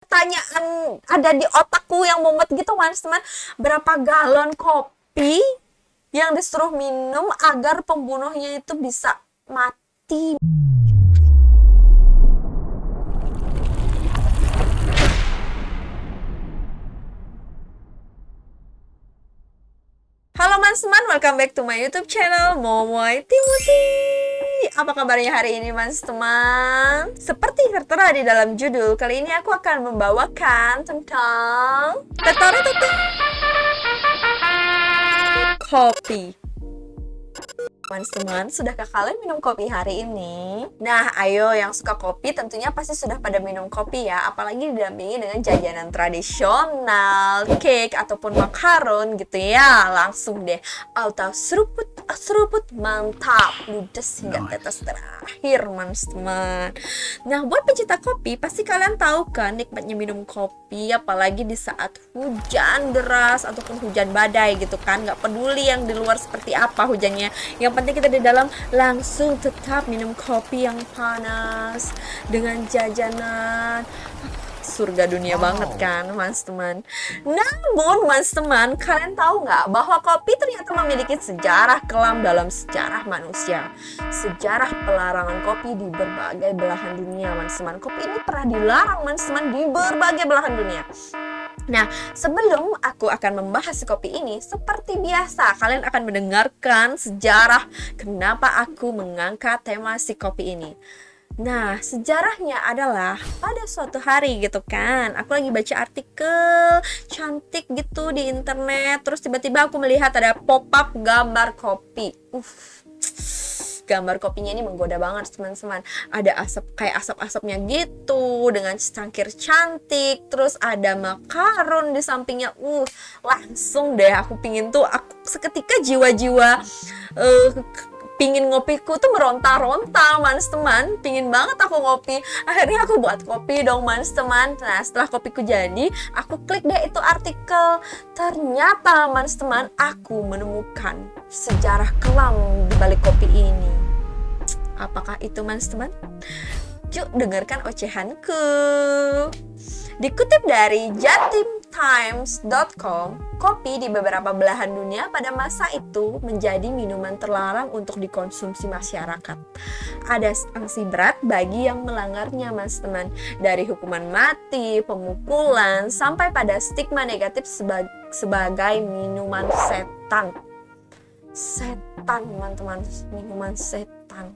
pertanyaan ada di otakku yang mumet gitu teman-teman, berapa galon kopi yang disuruh minum agar pembunuhnya itu bisa mati. Halo teman-teman, welcome back to my YouTube channel Momoy Timothy. Apa kabarnya hari ini teman-teman? Seperti tertera di dalam judul, kali ini aku akan membawakan tentang kopi. Teman-teman, sudahkah kalian minum kopi hari ini? Nah, ayo yang suka kopi tentunya pasti sudah pada minum kopi ya, apalagi didampingi dengan jajanan tradisional, cake ataupun makaron gitu ya. Langsung deh, auto seruput mantap, ludes hingga tetes terakhir, teman-teman. Nah, buat pecinta kopi, pasti kalian tahu kan nikmatnya minum kopi, apalagi di saat hujan deras ataupun hujan badai gitu kan. Nggak peduli yang di luar seperti apa hujannya, yang penting kita di dalam langsung tetap minum kopi yang panas dengan jajanan. Surga dunia banget kan teman-teman. Namun teman-teman, kalian tahu nggak bahwa kopi ternyata memiliki sejarah kelam dalam sejarah manusia. Sejarah pelarangan kopi di berbagai belahan dunia teman-teman. Kopi ini pernah dilarang teman-teman di berbagai belahan dunia. Nah, sebelum aku akan membahas kopi ini, seperti biasa kalian akan mendengarkan sejarah kenapa aku mengangkat tema si kopi ini. Nah, sejarahnya adalah pada suatu hari gitu kan, aku lagi baca artikel cantik gitu di internet, terus tiba-tiba aku melihat ada pop-up gambar kopi. Gambar kopinya ini menggoda banget teman-teman. Ada asap, kayak asap-asapnya gitu, dengan cangkir cantik, terus ada makaron di sampingnya. Langsung deh aku pingin tuh, aku seketika jiwa-jiwa pingin ngopiku tuh meronta-ronta teman-teman, pingin banget aku ngopi. Akhirnya aku buat kopi dong teman-teman. Nah, setelah kopiku jadi, aku klik deh itu artikel. Ternyata teman-teman, aku menemukan sejarah kelam di balik kopi ini. Apakah itu teman-teman? Yuk dengarkan ocehanku. Dikutip dari jatimtimes.com, kopi di beberapa belahan dunia pada masa itu menjadi minuman terlarang untuk dikonsumsi masyarakat. Ada sanksi berat bagi yang melanggarnya, teman-teman. Dari hukuman mati, pemukulan, sampai pada stigma negatif sebagai minuman setan. Setan, teman-teman. Minuman setan.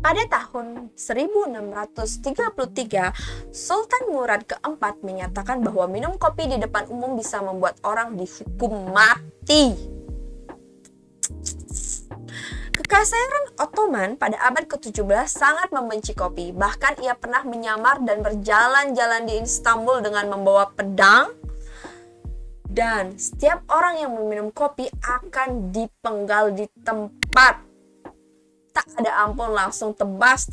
Pada tahun 1633, Sultan Murad keempat menyatakan bahwa minum kopi di depan umum bisa membuat orang dihukum mati. Kekaisaran Ottoman pada abad ke-17 sangat membenci kopi. Bahkan ia pernah menyamar dan berjalan-jalan di Istanbul dengan membawa pedang. Dan setiap orang yang meminum kopi akan dipenggal di tempat. Tak ada ampun, langsung tebas,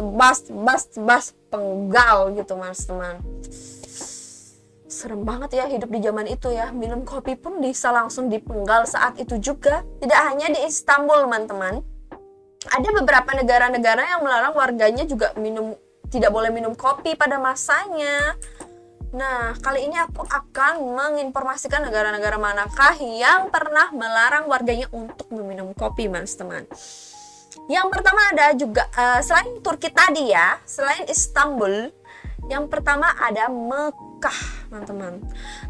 penggal gitu teman-teman. Serem banget ya hidup di zaman itu ya. Minum kopi pun bisa langsung dipenggal saat itu juga. Tidak hanya di Istanbul teman-teman, ada beberapa negara-negara yang melarang warganya juga tidak boleh minum kopi pada masanya. Nah, kali ini aku akan menginformasikan negara-negara manakah yang pernah melarang warganya untuk meminum kopi teman-teman. Yang pertama ada juga selain Turki tadi ya, selain Istanbul, yang pertama ada Mekah, teman-teman.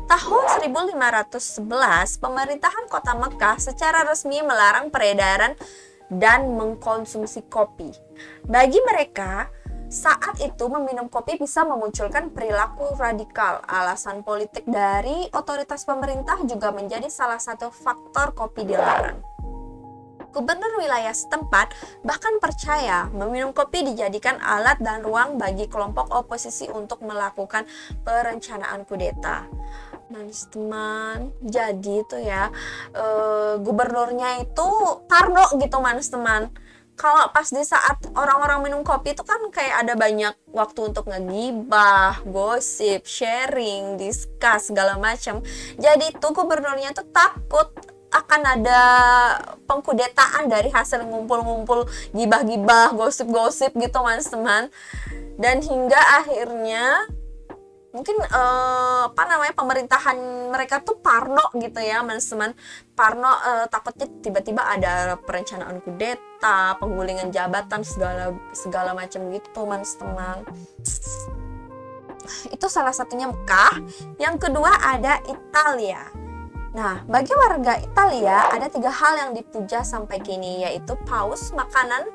Tahun 1511, pemerintahan kota Mekah secara resmi melarang peredaran dan mengkonsumsi kopi. Bagi mereka, saat itu meminum kopi bisa memunculkan perilaku radikal. Alasan politik dari otoritas pemerintah juga menjadi salah satu faktor kopi dilarang. Gubernur wilayah setempat bahkan percaya meminum kopi dijadikan alat dan ruang bagi kelompok oposisi untuk melakukan perencanaan kudeta. Teman-teman, jadi itu ya gubernurnya itu Parno gitu teman-teman. Kalau pas di saat orang-orang minum kopi itu kan kayak ada banyak waktu untuk ngegibah, gosip, sharing, discuss segala macam. Jadi itu gubernurnya tuh takut akan ada pengkudetaan dari hasil ngumpul-ngumpul gibah-gibah, gosip-gosip gitu teman-teman. Dan hingga akhirnya mungkin pemerintahan mereka tuh parno gitu ya teman-teman. Parno, takutnya tiba-tiba ada perencanaan kudeta, penggulingan jabatan, segala macam gitu teman-teman. Itu salah satunya Mekah. Yang kedua ada Italia. Nah, bagi warga Italia ada 3 hal yang dipuja sampai kini, yaitu paus, makanan,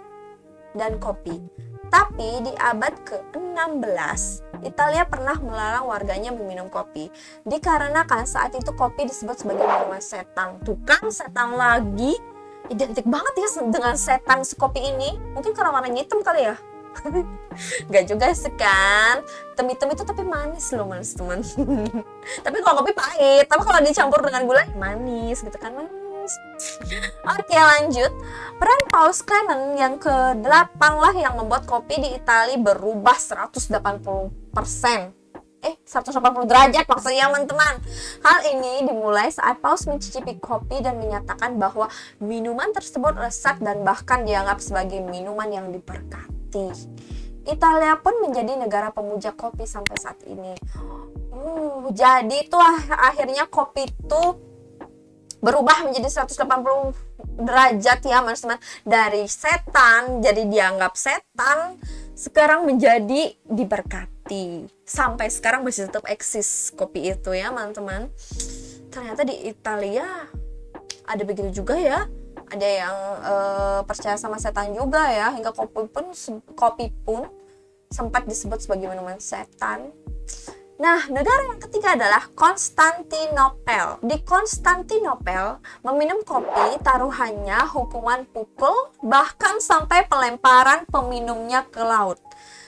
dan kopi. Tapi di abad ke-16, Italia pernah melarang warganya meminum kopi. Dikarenakan saat itu kopi disebut sebagai minuman setan. Tuh kan, setan lagi. Identik banget ya dengan setan si kopi ini. Mungkin karena warnanya hitam kali ya. Gak juga sih kan, hitam itu tapi manis loh teman-teman. Tapi kalau kopi pahit, tapi kalau dicampur dengan gula manis gitu kan, manis. Oke, lanjut. Peran Paus Clement yang ke-8 lah yang membuat kopi di Italia berubah 180%. 180 derajat maksudnya teman-teman. Hal ini dimulai saat Paus mencicipi kopi dan menyatakan bahwa minuman tersebut lezat dan bahkan dianggap sebagai minuman yang diberkati. Italia pun menjadi negara pemuja kopi sampai saat ini. Jadi itu akhirnya kopi itu berubah menjadi 180 derajat ya teman-teman. Dari setan, jadi dianggap setan, sekarang menjadi diberkati. Sampai sekarang masih tetap eksis kopi itu ya teman-teman. Ternyata di Italia ada begitu juga ya. Ada yang percaya sama setan juga ya. Hingga kopi pun sempat disebut sebagai minuman setan. Nah, negara yang ketiga adalah Konstantinopel. Di Konstantinopel, meminum kopi taruhannya hukuman pukul, bahkan sampai pelemparan peminumnya ke laut.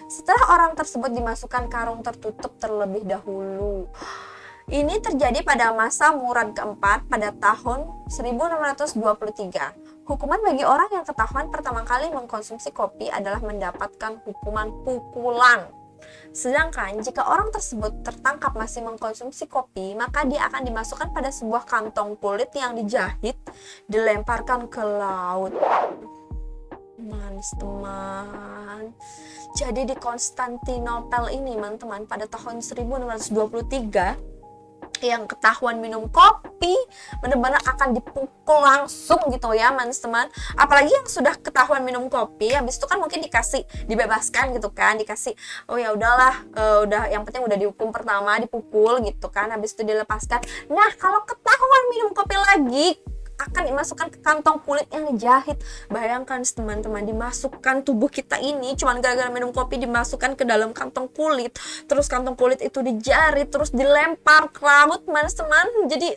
Setelah orang tersebut dimasukkan karung tertutup terlebih dahulu. Ini terjadi pada masa Murad keempat pada tahun 1623. Hukuman bagi orang yang ketahuan pertama kali mengkonsumsi kopi adalah mendapatkan hukuman pukulan. Sedangkan jika orang tersebut tertangkap masih mengkonsumsi kopi, maka dia akan dimasukkan pada sebuah kantong kulit yang dijahit, dilemparkan ke laut. Teman-teman. Jadi di Konstantinopel ini, teman-teman, pada tahun 1623 yang ketahuan minum kopi benar-benar akan dipukul langsung gitu ya teman-teman. Apalagi yang sudah ketahuan minum kopi, habis itu kan mungkin dibebaskan gitu kan, dikasih oh ya udahlah, udah yang penting udah dihukum pertama, dipukul gitu kan, habis itu dilepaskan. Nah, kalau ketahuan minum kopi lagi akan dimasukkan ke kantong kulit yang dijahit. Bayangkan teman-teman, dimasukkan tubuh kita ini cuman gara-gara minum kopi, dimasukkan ke dalam kantong kulit, terus kantong kulit itu dijarit, terus dilempar ke laut teman-teman. Jadi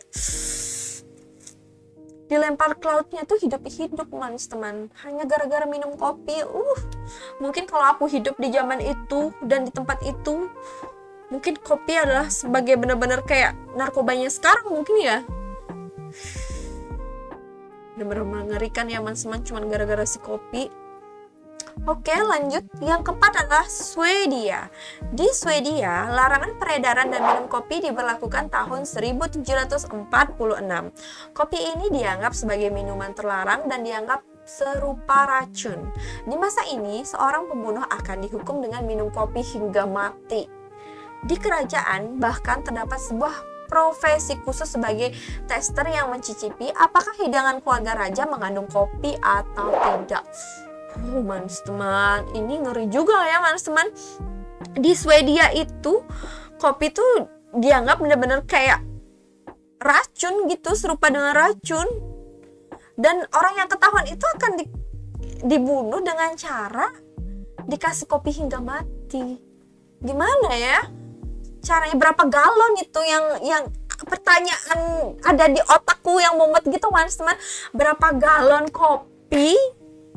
dilempar ke lautnya tuh hidup-hidup teman-teman, hanya gara-gara minum kopi. Mungkin kalau aku hidup di zaman itu dan di tempat itu, mungkin kopi adalah sebagai benar-benar kayak narkobanya sekarang mungkin ya. Benar-benar mengerikan ya teman-teman, cuman gara-gara si kopi. Oke, lanjut. Yang keempat adalah Swedia. Di Swedia, larangan peredaran dan minum kopi diberlakukan tahun 1746. Kopi ini dianggap sebagai minuman terlarang dan dianggap serupa racun. Di masa ini, seorang pembunuh akan dihukum dengan minum kopi hingga mati. Di kerajaan bahkan terdapat sebuah profesi khusus sebagai tester yang mencicipi apakah hidangan keluarga raja mengandung kopi atau tidak. Teman-teman, ini ngeri juga ya teman-teman. Di Swedia itu kopi tuh dianggap benar-benar kayak racun gitu, serupa dengan racun. Dan orang yang ketahuan itu akan dibunuh dengan cara dikasih kopi hingga mati. Gimana ya? Caranya berapa galon itu yang pertanyaan ada di otakku yang mumet gitu teman-teman. Berapa galon kopi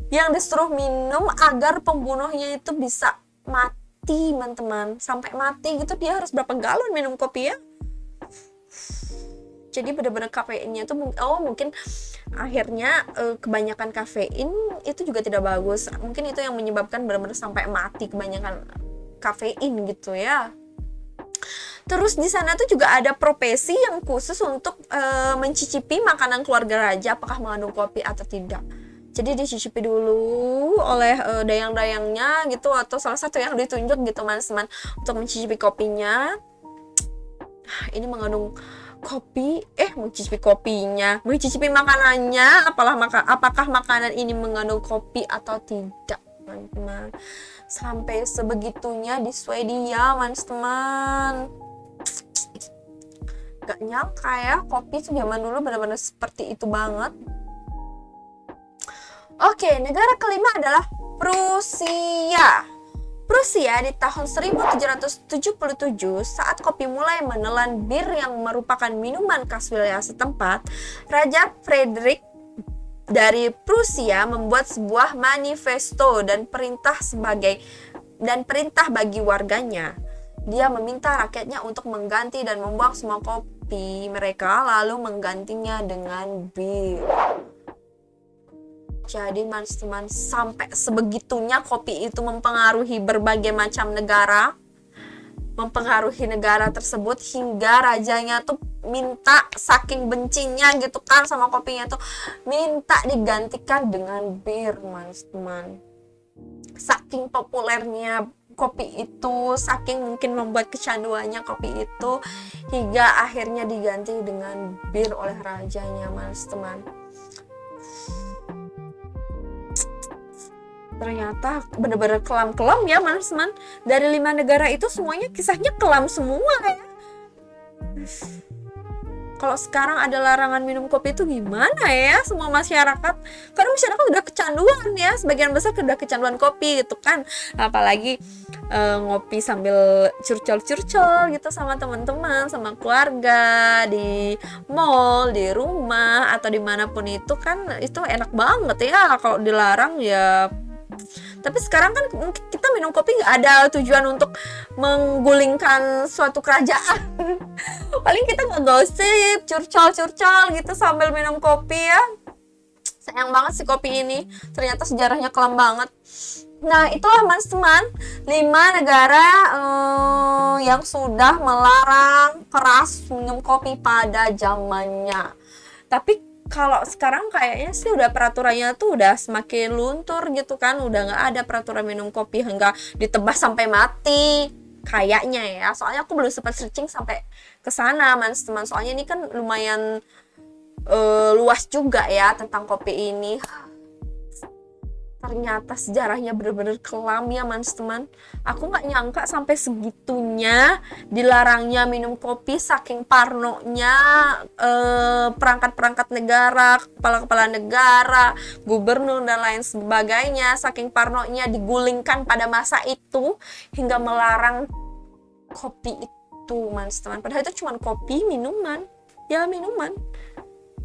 yang disuruh minum agar pembunuhnya itu bisa mati teman-teman, sampai mati gitu. Dia harus berapa galon minum kopi ya? Jadi benar-benar kafeinnya tuh mungkin akhirnya kebanyakan kafein itu juga tidak bagus. Mungkin itu yang menyebabkan benar-benar sampai mati kebanyakan kafein gitu ya. Terus di sana tuh juga ada profesi yang khusus untuk mencicipi makanan keluarga raja apakah mengandung kopi atau tidak. Jadi dicicipi dulu oleh dayang-dayangnya gitu, atau salah satu yang ditunjuk gitu teman-teman untuk mencicipi kopinya. Ini mengandung kopi, mencicipi kopinya, mencicipi makanannya, apakah makanan ini mengandung kopi atau tidak, teman-teman. Sampai sebegitunya di Swedia, teman-teman. Gak nyangka ya, kopi itu zaman dulu benar-benar seperti itu banget. Oke, negara kelima adalah Prusia. Prusia di tahun 1777 saat kopi mulai menelan bir yang merupakan minuman khas wilayah setempat, Raja Frederick dari Prusia membuat sebuah manifesto dan perintah bagi warganya. Dia meminta rakyatnya untuk mengganti dan membuang semua kopi mereka lalu menggantinya dengan bir. Jadi teman-teman, sampai sebegitunya kopi itu mempengaruhi berbagai macam negara, mempengaruhi negara tersebut hingga rajanya tuh minta, saking bencinya gitu kan sama kopinya tuh, minta digantikan dengan bir, teman-teman. Saking populernya kopi itu, saking mungkin membuat kecanduannya kopi itu, hingga akhirnya diganti dengan bir oleh rajanya, teman-teman. Ternyata benar-benar kelam-kelam ya, teman-teman. Dari 5 negara itu semuanya kisahnya kelam semua ya. Kalau sekarang ada larangan minum kopi itu gimana ya semua masyarakat? Karena masyarakat udah kecanduan ya, sebagian besar udah kecanduan kopi gitu kan. Apalagi ngopi sambil curcol-curcol gitu sama teman-teman, sama keluarga, di mall, di rumah, atau dimanapun itu kan, itu enak banget ya. Kalau dilarang ya. Tapi sekarang kan kita minum kopi nggak ada tujuan untuk menggulingkan suatu kerajaan. Paling kita ngegosip, curcol gitu sambil minum kopi ya. Sayang banget sih kopi ini, ternyata sejarahnya kelam banget. Nah, itulah teman-teman 5 negara yang sudah melarang keras minum kopi pada zamannya. Tapi kalau sekarang kayaknya sih udah peraturannya tuh udah semakin luntur gitu kan, udah nggak ada peraturan minum kopi hingga ditebas sampai mati kayaknya ya. Soalnya aku belum sempat searching sampai ke sana, teman-teman. Soalnya ini kan lumayan luas juga ya tentang kopi ini. Ternyata sejarahnya bener-bener kelam ya, teman-teman. Aku nggak nyangka sampai segitunya dilarangnya minum kopi, saking parnonya perangkat-perangkat negara, kepala-kepala negara, gubernur dan lain sebagainya, saking parnonya digulingkan pada masa itu hingga melarang kopi itu, teman-teman. Padahal itu cuma kopi, minuman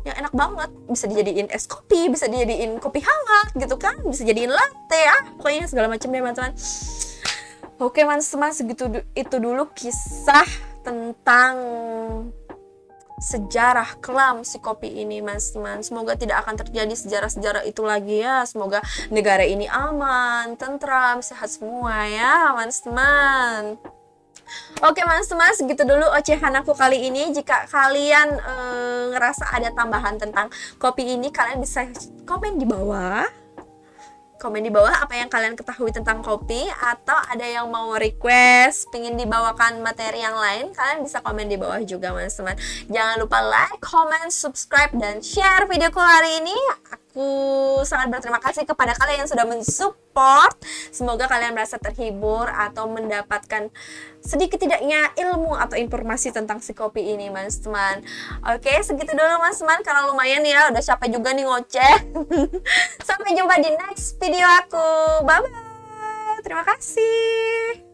yang enak banget, bisa dijadiin es kopi, bisa dijadiin kopi hangat gitu kan, bisa jadiin latte ya, pokoknya segala macam deh, teman-teman. Oke, teman-teman, segitu itu dulu kisah tentang sejarah kelam si kopi ini, teman-teman. Semoga tidak akan terjadi sejarah-sejarah itu lagi ya. Semoga negara ini aman, tentram, sehat semua ya, teman-teman. Oke, teman-teman, segitu dulu ocehan aku kali ini. Jika kalian ngerasa ada tambahan tentang kopi ini, kalian bisa komen di bawah apa yang kalian ketahui tentang kopi, atau ada yang mau request pingin dibawakan materi yang lain, kalian bisa komen di bawah juga, teman-teman. Jangan lupa like, comment, subscribe, dan share videoku hari ini. Aku sangat berterima kasih kepada kalian yang sudah mensupport. Semoga kalian merasa terhibur atau mendapatkan sedikit tidaknya ilmu atau informasi tentang si kopi ini, teman-teman. Oke, segitu dulu, teman-teman, karena lumayan ya, udah capek juga nih ngoceh. Sampai jumpa di next video aku. Bye-bye. Terima kasih.